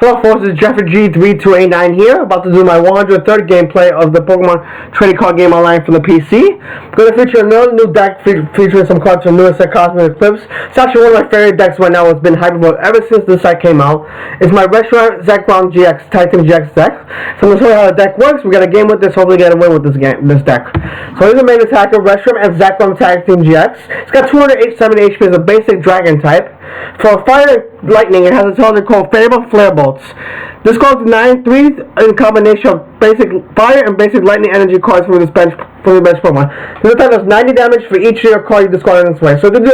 Hello folks, it's Jeffrey G3289 here, about to do my 103rd gameplay of the Pokemon Trading Card Game Online from the PC. I'm going to feature another new deck featuring some cards from newest set Cosmic Eclipse. It's actually one of my favorite decks right now. It's been hyper ever since this set came out. It's my Reshiram Zekrom GX, Tag Team GX deck. So I'm going to show you how the deck works. We got a game with this, hopefully get a win with this deck. So here's the main attacker, Reshiram and Zekrom Tag Team GX. It's got 270 HP as a basic dragon type. For Fire Lightning, it has a intelligence called Favorable Flare Bolts. This card is 9-3 in combination of basic fire and basic lightning energy cards from this bench Pokemon. This attack does 90 damage for each of your card you discard in this way. So it can do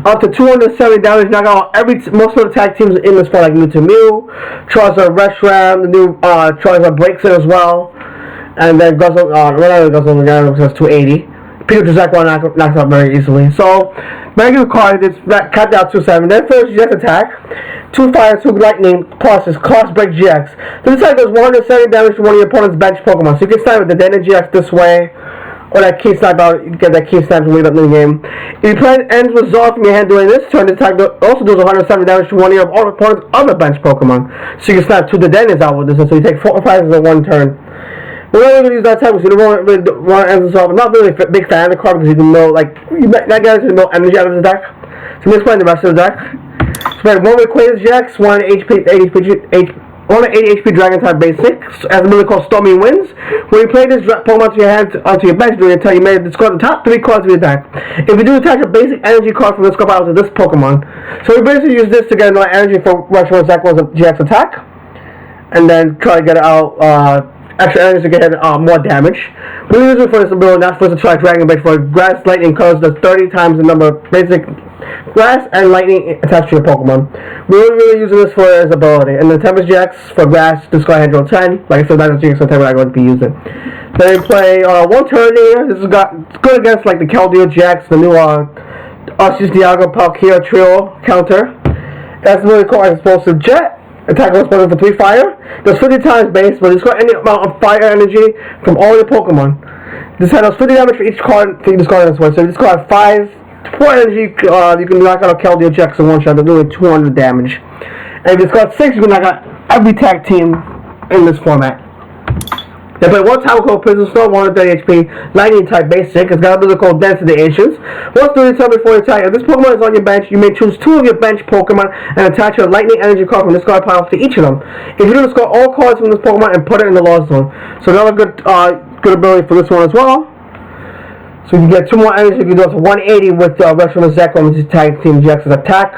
up to 270 damage, knock out most of the tag teams in this fight, like Mewtwo Mew, Charizard Reshiram, the new Charizard breaks it as well, and then Guzzle, again, which has 280. Pikachu Zekrom knocks out very easily. So, regular card, it's capped out 270. Then first GX attack, 2 fire, 2 lightning, plus is Cross Break GX. This attack does 170 damage to one of your opponent's bench Pokemon. So you can start with the Dana GX this way, or that Key Snap out, you get that Key Snap to lead up in the game. If your plan ends resolve from your hand during this turn, the attack also does 170 damage to one of your opponent's other bench Pokemon. So you can snap 2 Dedenas out with this, and so you take 4 prizes in one turn. We're not going to use that type, so you don't really want to end this off. I'm not really a big fan of the card because you can know, like, that guy's going to know energy out of the deck. So I'm explain the rest of the deck. So we have 1 Rayquaza GX, 1 80 HP Dragon type basic, as a ability called Stormy Winds. When you play this Pokemon to your hand, onto your bench during your turn, you may discard the top 3 cards of your deck. If you do attach a basic energy card from this card out to this Pokemon, so we basically use this to get another energy for Reshiram Zekrom's GX attack, and then try to get it out, extra energy to get more damage. We're using for this ability, not supposed to try Dragon Bait for Grass, Lightning, colors does 30 times the number of basic Grass and Lightning attached to your Pokemon. We're really using this for its ability. And the Tempest GX for Grass, discard hand draw 10. Like I said, that's the GX type I'm going to be using. Then we play 1 turn here. This is good against like the Keldeo GX, the new Arceus Dialga Palkia Trio counter. That's really cool as opposed to Jet. Attack responsible for 3 fire. Does 50 times base, but it's got any amount of fire energy from all your Pokemon. This has 50 damage for each card you discard in this way. So you discard 4 energy, you can knock out a Keldeo GX in one shot. They're doing 200 damage. And if you discard 6, you can knock out every tag team in this format. They play 1 Tackle called Prison Storm, 130 HP, Lightning type basic. It's got a ability called Density Ancients. Once during turn before you attack, if this Pokemon is on your bench, you may choose 2 of your bench Pokemon and attach a Lightning Energy card from this card pile to each of them. If you do, discard all cards from this Pokemon and put it in the Lost Zone. So another good ability for this one as well. So you can get 2 more energy if you do up to 180 with Reshiram Zekrom, which is Tag Team GX's attack.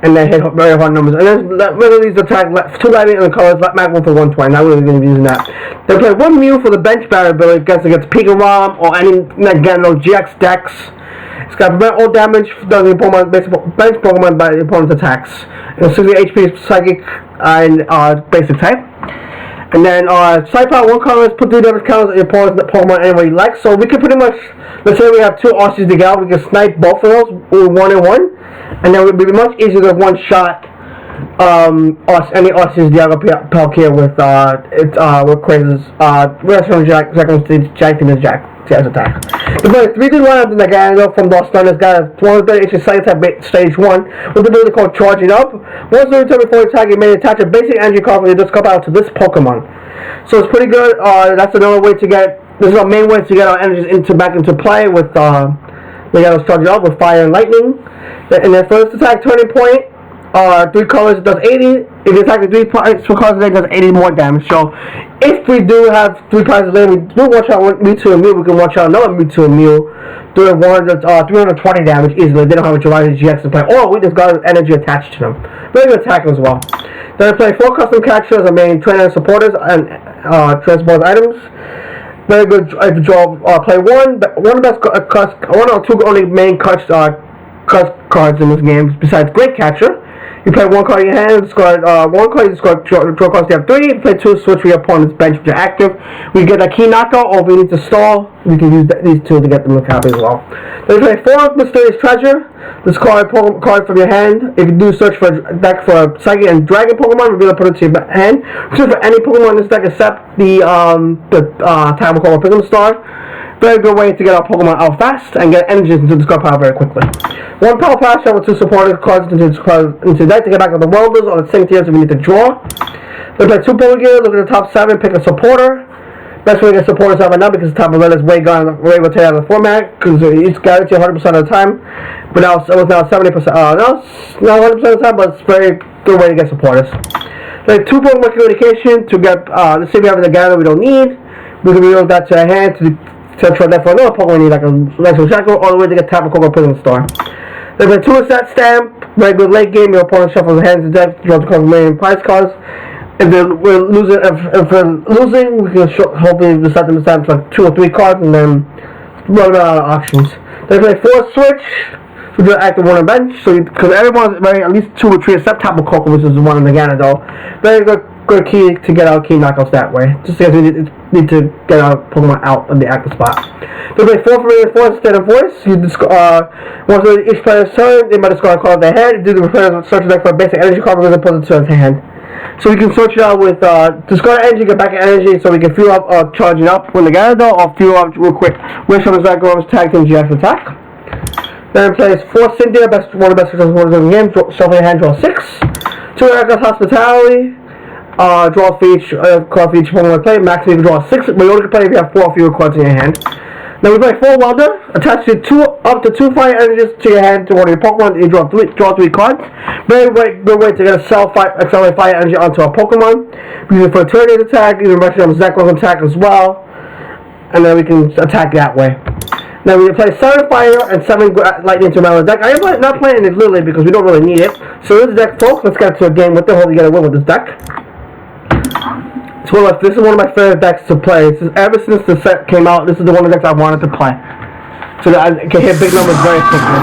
And then hit very hard numbers. And then really these attack 2 lightning and the colors, maximum for 120. Not really going to be using that. They play 1 Mew for the bench barrier ability against Pikarom or any GX decks. It's got prevent all damage done to the Pokemon, bench Pokemon by the opponent's attacks. And 60 HP Psychic and basic type. And then side power 1 color is put 3 damage counters on your opponent's Pokemon anywhere you like. So we can pretty much, let's say we have 2 Arceus Dialga, we can snipe both of those with 1 and 1. And then it would be much easier to one-shot any Arceus Dialga Palkia with Rayquaza's Reshiram Zekrom's GX attack. They play 3 good lineups in the Gyarados from Lost Stars. This guy has 130 HP Psychic type stage 1 with the ability called Charging Up. Once you return before you attack, you may attach a basic energy card from your discard out to this Pokemon. So it's pretty good. That's another way to get. This is our main way to get our energies back into play with Gyarados Charging Up with Fire and Lightning. And then first attack turning point, 3 colors does 80. If you attack with 3 colors, it does 80 more damage. So if we do have 3 prizes later, we do watch out Mewtwo and Mew. We can watch out another Mewtwo and Mew doing 320 damage easily. They don't have a Jirachi GX to play. Or we just got energy attached to them. Very good attack as well. Then I play 4 custom catchers, our main trainer supporters and transport items. Very good if you draw play 1 or 2 only main cards in this game besides Great Catcher. You play 1 card in your hand, discard 1 card, you discard draw cards, you have 3. You play 2, switch for your opponent's bench if you're active. We get a key knockout, or if we need to stall, we can use these 2 to get them to copy as well. Then you play 4 Mysterious Treasure. Discard a card from your hand. If you do search for a deck for Psychic and Dragon Pokemon, we're going to put it to your hand. Search for any Pokemon in this deck except the Tackle called Prism Star. Very good way to get our Pokemon out fast and get energies into the discard pile very quickly. One power pass, shovel 2 supported cards into the deck to get back on the Welders or the same tiers if we need to draw. We play 2 Pokegear, look at the top 7, pick a supporter. Best way to get supporters out right now because the top of it is way gone, way rotated out of the format because it's guaranteed 100% of the time. But now it was now 70%. No, not 100% of the time, but it's a very good way to get supporters. Play 2 Pokemon communication to get. Let's say we have the Gyarados we don't need. We can reload that to our hand to trade that for another Pokemon we need, like a Electro Shackle, all the way to get Tapu Koko Prison Star. They play 2 Stat Stamp, very good late game. Your opponent shuffles the hands to death, draw the main prize cards. If we're losing, if we're losing, we can hopefully decide to decide like 2 or 3 cards and then run out of options. They play 4 Switch, so just active 1 on bench. So because everyone's very at least 2 or 3 except Tapu Koko, which is the one in the Gyarados. Very good key to get our key knockouts that way. Just because we need to get our Pokemon out of the active spot. They play 4 Familiar Force instead of Voice. You once each player's turn, they might discard a card off their hand. Do the player search the deck for a basic energy card because it puts it to his hand. So we can search it out with discard energy, get back energy, so we can fuel up charging up when the Gyarados or fuel up real quick. Wish on his back goes tag team GX attack. Then plays 4 Cynthia, one of the best supporters in the game. Shuffle your hand, draw 6. 2 Erica's Hospitality. Draw for each card for each Pokemon play. Max you can draw 6, but you only can play if you have 4 or fewer cards in your hand. Now we play 4 Welder. Attach up to 2 fire energies to your hand to one of your Pokemon. You draw 3 cards. Very good way to get a accelerate fire energy onto a Pokemon. We use it for a turn attack, even Restrium Zekrom attack as well. And then we can attack that way. Now we can play 7 fire and 7 lightning to my deck. I am not playing it Lily because we don't really need it. So this is the deck, folks. Let's get to a game. What the hell do you get to win with this deck? This is one of my favorite decks to play. Ever since the set came out, this is the one of the decks I wanted to play. So that I can hit big numbers very quickly.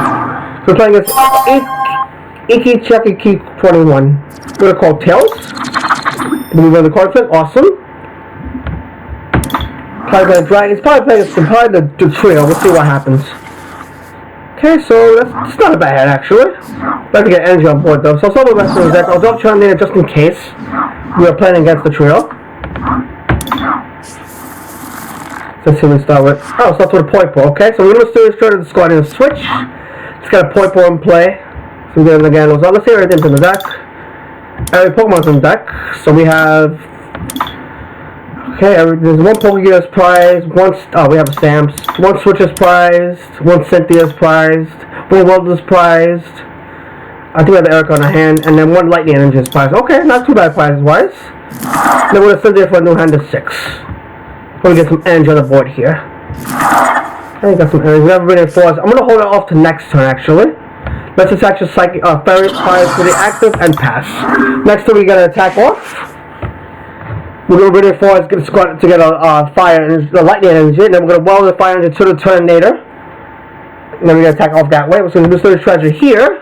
So we're playing this Iki 21. We're going to call Tails. Then we run the card set. Awesome. Probably playing Dragons. Probably playing the trio. We'll see what happens. Okay, so that's not a bad hand actually. Like to get energy on board though. So I'll start with the rest of the deck. I'll drop Charmander just in case we are playing against the trio. Let's see what we start with. Oh, start with a Poipo. Okay, so we're going to start the squad in a switch. Let's get a Poipo in play. So we get the Gyarados out. Let's see everything's in the deck. Every Pokemon's in the deck. So we have. Okay, there's 1 Pokegear's prized. We have a Stamps. 1 Switch's prized. 1 Cynthia's prized. 1 Welder's prized. I think we have the Erica on our hand. And then 1 Lightning Energy's prized. Okay, not too bad prize wise. Then we're going to Cynthia for a new hand of 6. We're going to get some energy on the board here. I got some energy. We have everybody in force. I'm going to hold it off to next turn actually. Let's attach a Psychic Fairy prize for the active and pass. Next turn we got to attack off. We're going to bring it forward to get a fire and a lightning energy, and then we're going to weld the fire energy to the Turtonator. And then we're going to attack off that way. So we're going to do this treasure here.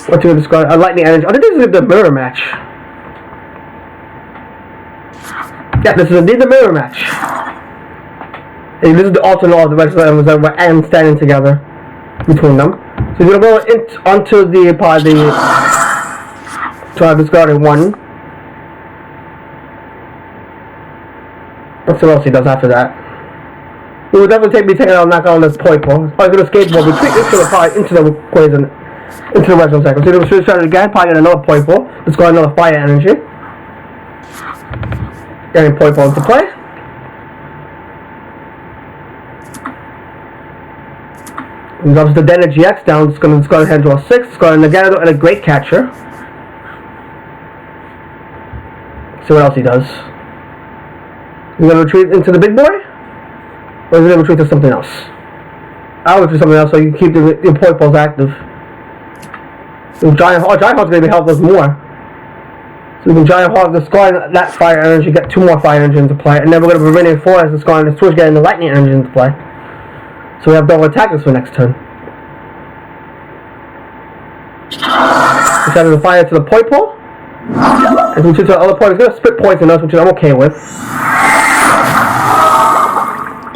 What's going to discard a lightning energy? I think this is the mirror match. Yeah, this is indeed the mirror match. And this is the alternate of the rest of them and standing together between them. So we're going to go onto the so I've discarded 1. Let's see what else he does after that. It would definitely be taking out knock on this Poipo. He's probably going to skateboard retreat into the poison, into the Restrium Cycle. So he's going to switch out again, probably get another Poipo. Let's go another fire energy. Getting Poipo into play. He drops the Den GX down. It's going to discard ahead, draw 6. It's got a Gyarados and a Great Catcher. See what else he does. He's going to retreat into the big boy? Or is he going to retreat to something else? I'll retreat to something else so you can keep your Poipos active. So Giant Heart's going to be helping us more. So we can Giant Heart, discard that fire energy, get 2 more fire energy into play, and then we're going to Viridian Forest, discard the switch, getting the lightning energy into play. So we have double attackers for next turn. We send the fire to the Poipo. And we choose the other part. He's going to spit poison us, which I'm okay with.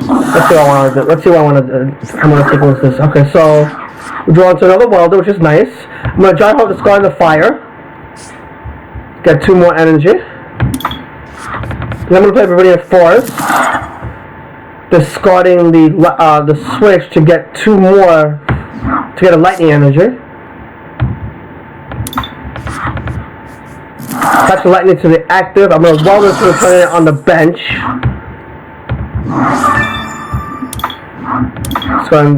Let's see what I want to do. Let's see what I want to do. I'm going to take with this. Okay, so we draw into another Welder, which is nice. I'm going to Giant Heart, discard the fire. Get 2 more energy. Then I'm going to play Viridian Forest. discarding the switch to get 2 more, to get a lightning energy. Attach the lightning to the active. I'm going to weld it to the Turtonator on the bench. So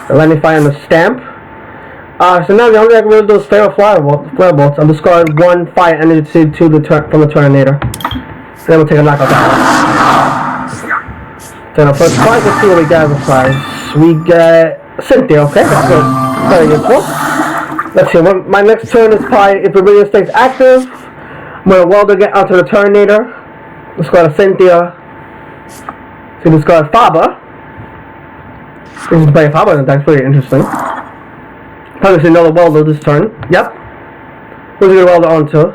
the lightning fire on the stamp. So now the only thing I can really do is flare bolts. I'll discard 1 fire energy from the Turtonator. Then we'll take a knockout that one. Then our first prize, let's see what we got as a prize. We get Cynthia, okay? That's good. Very useful. Let's see, my next turn is probably, if Viridian stays active, I'm going to weld again onto the Turtonator. Discard a Cynthia. So discard Faber. This is play Faber, and that's pretty interesting. Probably see another welder this turn. Yep. Who's he going to weld it onto?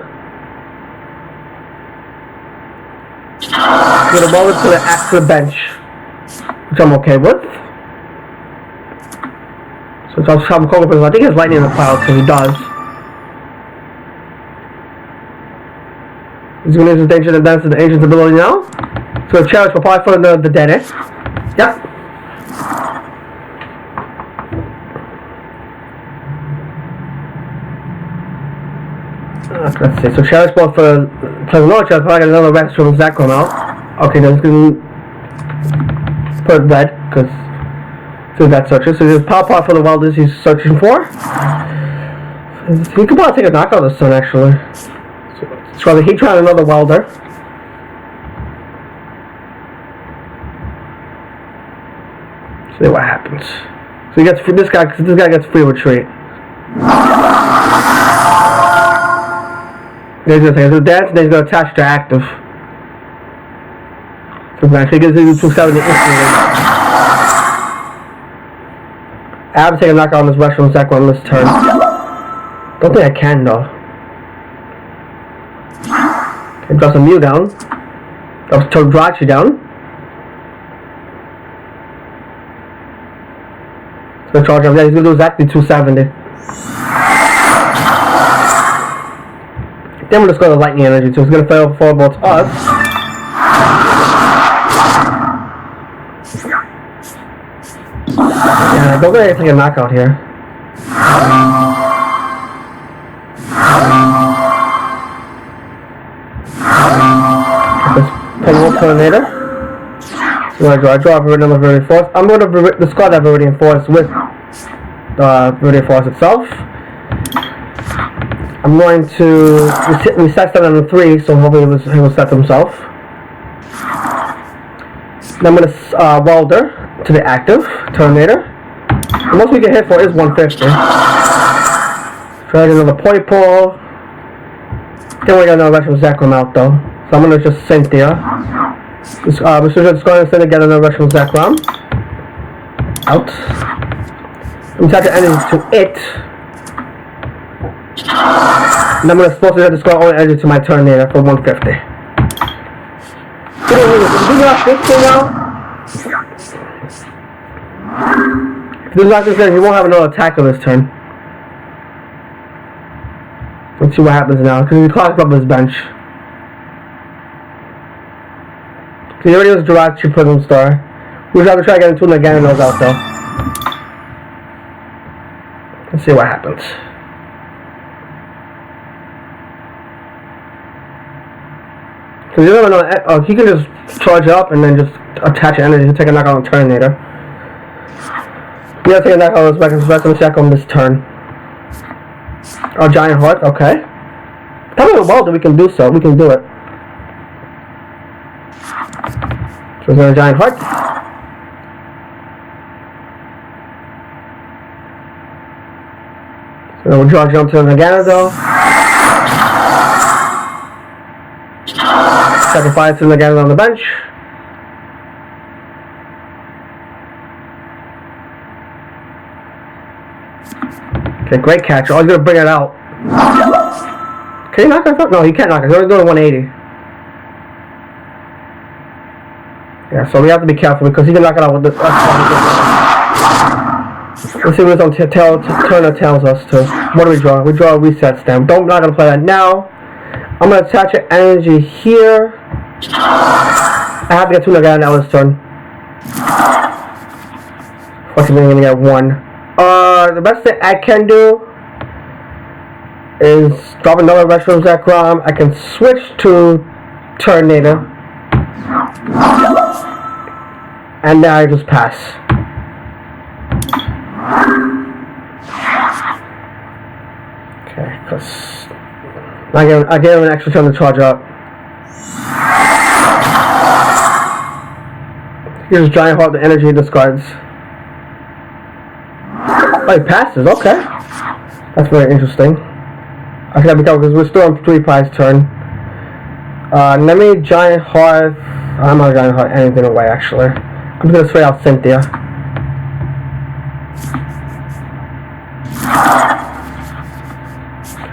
I'm going to weld it to the bench, which I'm okay with. So it's also some cold, I think he has lightning in the cloud, so he does. He's going to use his danger and dance to the agent's ability now. So a challenge for probably for the dead end. Yep. Let's see. So challenge ball for another challenge, probably got another red from Zekrom out. Okay, then it's going to put red because. So that searches. So there's power part for the welders he's searching for. He could probably take a knockout this turn actually. So he tried another welder. See what happens. So he gets this guy gets free retreat. Then he's gonna take a dance, and then he's gonna attach to active. So he gets into 270 instantly. I have to take a knockout on this rush from Zekrom on this turn. Don't think I can though. Okay, drops a Mew down. Drops Todrachi down. He's gonna charge up. Yeah, he's gonna do exactly 270. Then we'll just go to lightning energy, so he's gonna fail 4 bolts us. Yeah, don't get take a knockout here. Let's play one Turtonator. So I draw a Viridian Force. I'm going to discard that Viridian Force with the Viridian Force itself. I'm going to reset that on the 3, so hopefully he will set himself. Then I'm going to welder to the active Turtonator. The most we can hit for is 150. Try another Poipole. Then we got another rush from Zekrom out though. So I'm going to just Cynthia. Mr. Just going to get another rush from Zekrom. Out. I'm attaching energy to it. And I'm supposed to discard all energy to my Turtonator for 150. Do you got this thing out? If this is not this turn, he won't have another attack on this turn. Let's see what happens now, because he clogs up his bench. So he already has Jirachi Prism Star. We're going to try to get into the Gyarados out though. Let's see what happens. So you never know, he can just charge up and then just attach energy to take a knockout on Turtonator. You gotta take a knockout on this back and check on this turn. Oh, Giant Heart, okay. Tell me well that we can do so, we can do it. So we're going to Giant Heart. So we'll draw jump to the Gyarados. Sacrifice to the Gyarados on the bench. Okay, great catch. Oh, he's gonna bring it out. Can he knock us out? No, he can't knock us. He's only doing 180. Yeah, so we have to be careful because he can knock it out with this. Let's see what this on Turner tells us to. What do we draw? We draw a reset stamp. Not gonna play that now. I'm gonna attach an energy here. I have to get 2 again now this turn. Fortunately, I'm gonna get 1. The best thing I can do is drop another Retro Zekrom. I can switch to Turtonator. And then I just pass. Okay, because I gave him an extra turn to charge up. Here's Giant Heart, the energy discards. Oh, he passes, okay. That's very interesting. I gotta be careful because we're still on 3 prize turn. Let me Giant Heart. I'm not Giant Heart anything away actually. I'm just gonna straight out Cynthia.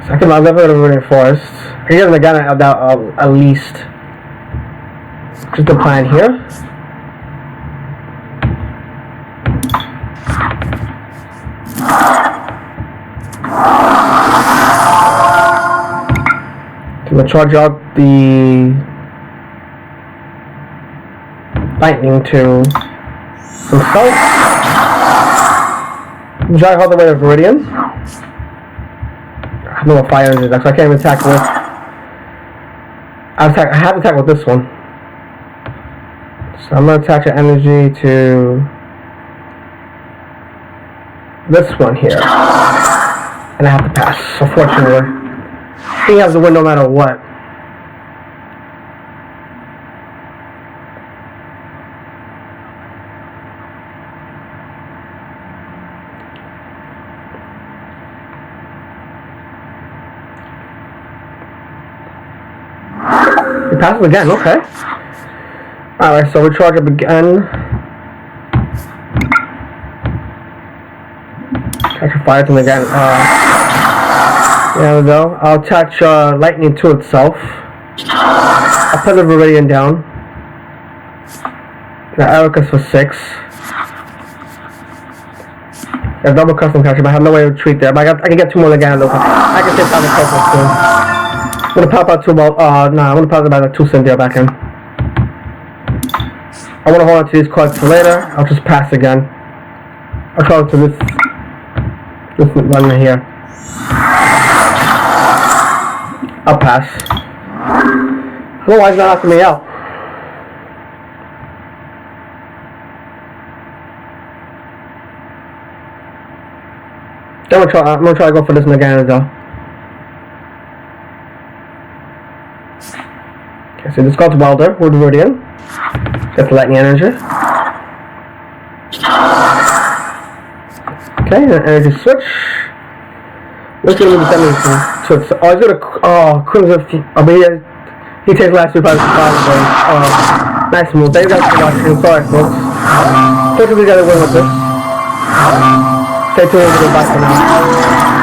So I can I'll never go to Forest. I can get him again at least. Just the plan here. I'm gonna charge out the lightning to himself. Giant all the way to Viridian. I have no fire energy, so I can't even attack with. I have to attack with this one. So I'm gonna attach an energy to this one here, and I have to pass. Unfortunately. He has to win no matter what. He passes again, okay. Alright, so we charge up again. Catch a fire thing again. There we go. I'll attach lightning to itself. I'll put the Viridian down. The Erika's for 6. Got double custom catcher, but I have no way to retreat there. But I can get 2 more again though. I can take out the custom soon. I'm gonna pop out 2 about I'm gonna pop about like 2 Cynthia back in. I wanna hold on to these cards for later. I'll just pass again. I'll call it to this one here. I'll pass. I don't know why he's not knocking me out. I'm gonna try to go for this again though. Okay, so this goes Welder with Viridian. Get the lightning energy. Okay, and energy switch. What's gonna be the damage to it? Oh, he's gonna Crimson. He takes last 2 5 nice move. Thank you guys for watching. Sorry, folks. Hopefully we gotta win with this. Stay tuned for the back for now.